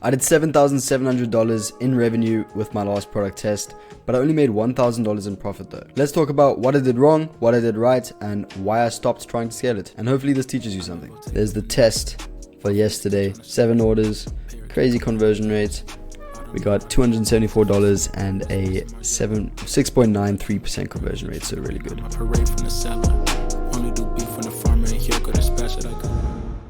I did $7,700 in revenue with my last product test, but I only made $1,000 in profit though. Let's talk about what I did wrong, what I did right, and why I stopped trying to scale it. And hopefully this teaches you something. There's the test for yesterday, 7 orders, crazy conversion rate. We got $274 and a 6.93% conversion rate, so really good.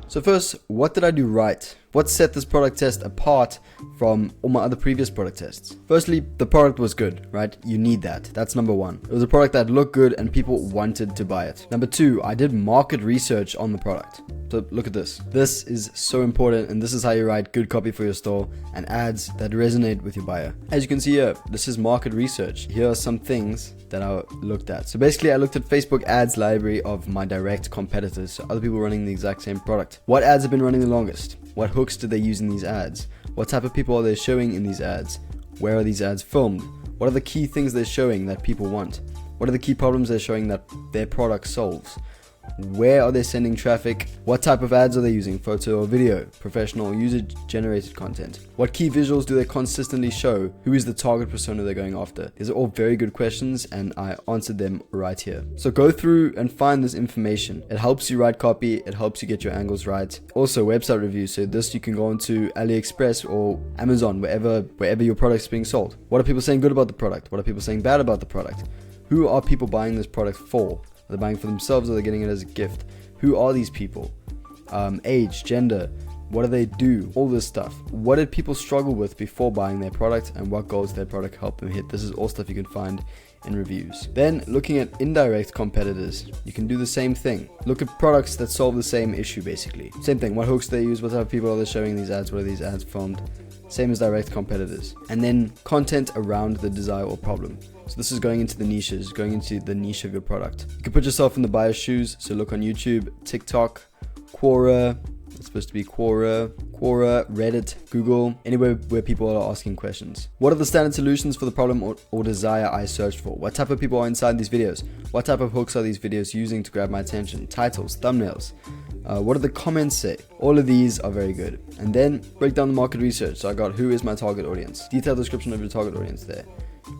So first, what did I do right? What set this product test apart from all my other previous product tests? Firstly, the product was good, right? You need that. That's number one. It was a product that looked good and people wanted to buy it. Number two, I did market research on the product. So look at this. This is so important, and this is how you write good copy for your store and ads that resonate with your buyer. As you can see here, this is market research. Here are some things that I looked at. So basically I looked at Facebook ads library of my direct competitors, so other people running the exact same product. What ads have been running the longest? What hooks do they use in these ads? What type of people are they showing in these ads? Where are these ads filmed? What are the key things they're showing that people want? What are the key problems they're showing that their product solves? Where are they sending traffic? What type of ads are they using? Photo or video? Professional or user-generated content? What key visuals do they consistently show? Who is the target persona they're going after? These are all very good questions, and I answered them right here. So go through and find this information. It helps you write copy. It helps you get your angles right. Also, website reviews. So this you can go onto AliExpress or Amazon, wherever your product's being sold. What are people saying good about the product? What are people saying bad about the product? Who are people buying this product for? Are they buying for themselves or are they getting it as a gift? Who are these people? Age, gender, what do they do? All this stuff. What did people struggle with before buying their product, and what goals did their product help them hit? This is all stuff you can find in reviews. Then looking at indirect competitors, you can do the same thing. Look at products that solve the same issue basically. Same thing, what hooks they use, what type of people are they showing these ads, what are these ads filmed? Same as direct competitors. And then content around the desire or problem. So this is going into the niches, going into the niche of your product. You can put yourself in the buyer's shoes. So look on YouTube, TikTok, Quora, it's supposed to be Quora, Reddit, Google, anywhere where people are asking questions. What are the standard solutions for the problem or desire I searched for? What type of people are inside these videos? What type of hooks are these videos using to grab my attention? Titles, thumbnails. What do the comments say? All of these are very good. And then break down the market research. So I got who is my target audience? Detailed description of your target audience there.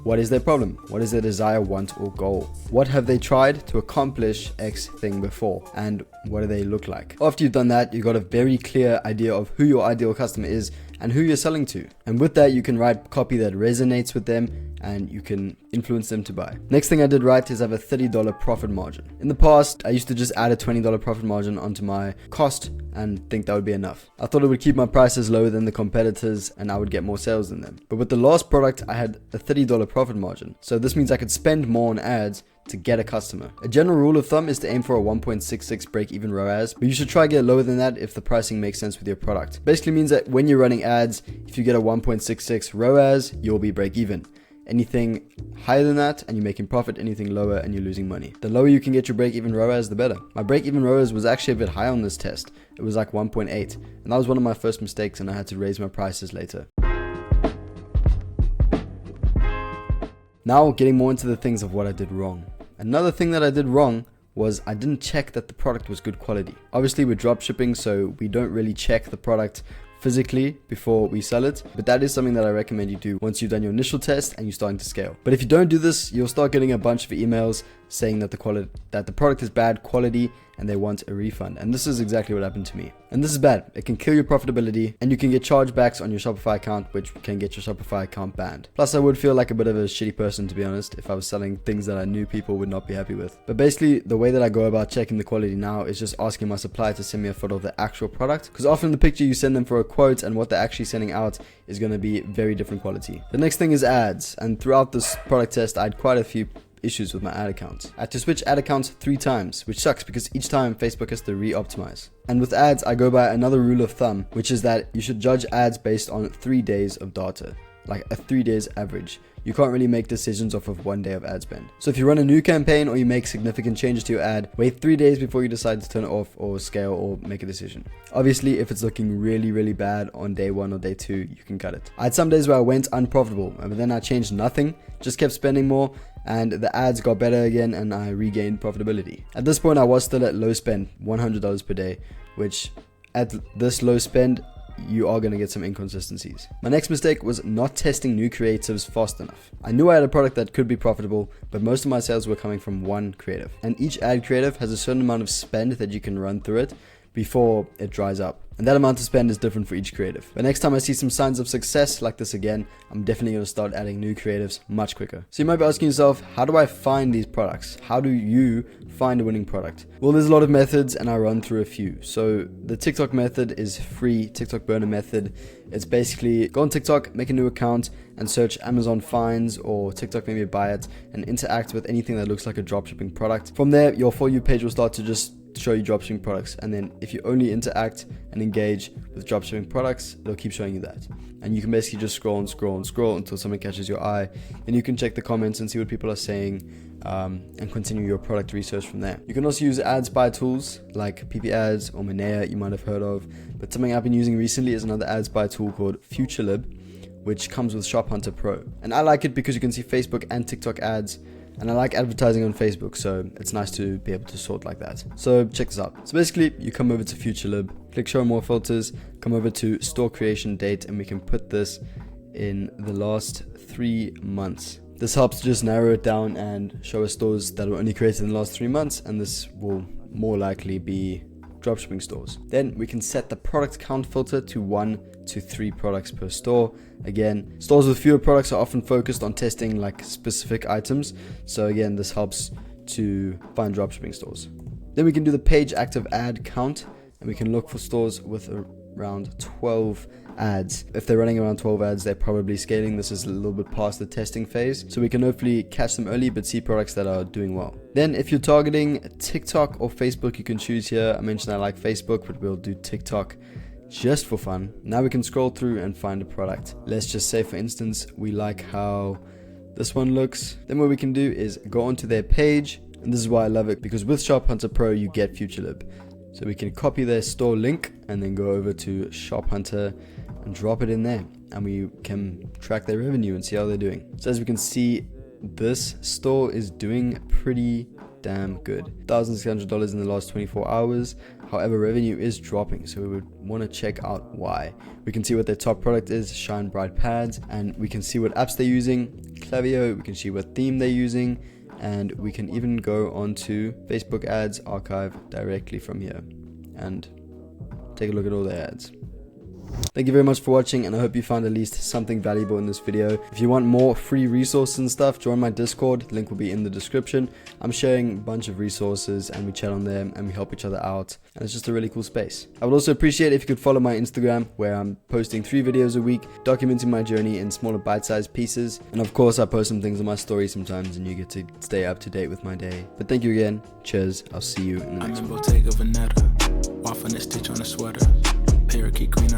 What is their problem? What is their desire, want, or goal? What have they tried to accomplish X thing before? And what do they look like? After you've done that, you've got a very clear idea of who your ideal customer is and who you're selling to. And with that, you can write copy that resonates with them and you can influence them to buy. Next thing I did right is have a $30 profit margin. In the past, I used to just add a $20 profit margin onto my cost and think that would be enough. I thought it would keep my prices lower than the competitors and I would get more sales than them. But with the last product, I had a $30 profit margin. So this means I could spend more on ads to get a customer. A general rule of thumb is to aim for a 1.66 break-even ROAS, but you should try to get lower than that if the pricing makes sense with your product. Basically means that when you're running ads, if you get a 1.66 ROAS, you'll be break-even. Anything higher than that and you're making profit, anything lower and you're losing money. The lower you can get your break-even ROAS, the better. My break-even ROAS was actually a bit high on this test. It was like 1.8, and that was one of my first mistakes, and I had to raise my prices later. Now getting more into the things of what I did wrong. Another thing that I did wrong was I didn't check that the product was good quality. Obviously we're dropshipping, so we don't really check the product physically before we sell it, but that is something that I recommend you do once you've done your initial test and you're starting to scale. But if you don't do this, you'll start getting a bunch of emails saying that the product is bad quality and they want a refund. And this is exactly what happened to me. And this is bad. It can kill your profitability and you can get chargebacks on your Shopify account, which can get your Shopify account banned. Plus, I would feel like a bit of a shitty person, to be honest, if I was selling things that I knew people would not be happy with. But basically, the way that I go about checking the quality now is just asking my supplier to send me a photo of the actual product, because often the picture you send them for a quote and what they're actually sending out is going to be very different quality. The next thing is ads. And throughout this product test, I had quite a few issues with my ad accounts. I had to switch ad accounts 3 times, which sucks because each time Facebook has to re-optimize. And with ads, I go by another rule of thumb, which is that you should judge ads based on 3 days of data, like a 3 days average. You can't really make decisions off of 1 day of ad spend. So if you run a new campaign or you make significant changes to your ad, wait 3 days before you decide to turn it off or scale or make a decision. Obviously, if it's looking really, really bad on day 1 or day 2, you can cut it. I had some days where I went unprofitable, but then I changed nothing, just kept spending more, and the ads got better again and I regained profitability. At this point, I was still at low spend, $100 per day, which at this low spend, you are going to get some inconsistencies. My next mistake was not testing new creatives fast enough. I knew I had a product that could be profitable, but most of my sales were coming from one creative. And each ad creative has a certain amount of spend that you can run through it before it dries up. And that amount of spend is different for each creative. But next time I see some signs of success like this again, I'm definitely going to start adding new creatives much quicker. So you might be asking yourself, how do I find these products? How do you find a winning product? Well, there's a lot of methods and I run through a few. So the TikTok method is free, TikTok burner method. It's basically go on TikTok, make a new account and search Amazon finds or TikTok maybe buy it and interact with anything that looks like a dropshipping product. From there, your For You page will start to just show you dropshipping products, and then if you only interact and engage with dropshipping products, it'll keep showing you that. And you can basically just scroll until something catches your eye, and you can check the comments and see what people are saying, and continue your product research from there. You can also use ad spy tools like PP Ads or Monea, you might have heard of, but something I've been using recently is another ad spy tool called FutureLib, which comes with Shop Hunter Pro. And I like it because you can see Facebook and TikTok ads, and I like advertising on Facebook, so it's nice to be able to sort like that. So check this out. So basically, you come over to FutureLib, click show more filters, come over to store creation date, and we can put this in the last 3 months. This helps just narrow it down and show us stores that were only created in the last 3 months, and this will more likely be dropshipping stores. Then we can set the product count filter to 1 to 3 products per store. Again, stores with fewer products are often focused on testing like specific items. So again, this helps to find dropshipping stores. Then we can do the page active ad count, and we can look for stores with around 12 ads. If they're running around 12 ads, they're probably scaling. This is a little bit past the testing phase, so we can hopefully catch them early but see products that are doing well. Then if you're targeting TikTok or Facebook, you can choose here. I mentioned I like Facebook, but we'll do TikTok just for fun. Now we can scroll through and find a product. Let's just say, for instance, we like how this one looks. Then what we can do is go onto their page, and this is why I love it, because with Shop Hunter Pro you get FutureLib. So we can copy their store link and then go over to Shop Hunter and drop it in there, and we can track their revenue and see how they're doing. So as we can see, this store is doing pretty damn good. $1,600 in the last 24 hours. However, revenue is dropping, so we would want to check out why. We can see what their top product is, Shine Bright Pads, and we can see what apps they're using, Klaviyo, we can see what theme they're using, and we can even go onto Facebook ads archive directly from here and take a look at all their ads. Thank you very much for watching, and I hope you found at least something valuable in this video. If you want more free resources and stuff, join my Discord. Link will be in the description. I'm sharing a bunch of resources and we chat on them and we help each other out, and it's just a really cool space. I would also appreciate if you could follow my Instagram, where I'm posting 3 videos a week documenting my journey in smaller bite-sized pieces, and of course I post some things on my story sometimes and you get to stay up to date with my day. But thank you again. Cheers. I'll see you in the next one. Parakeet green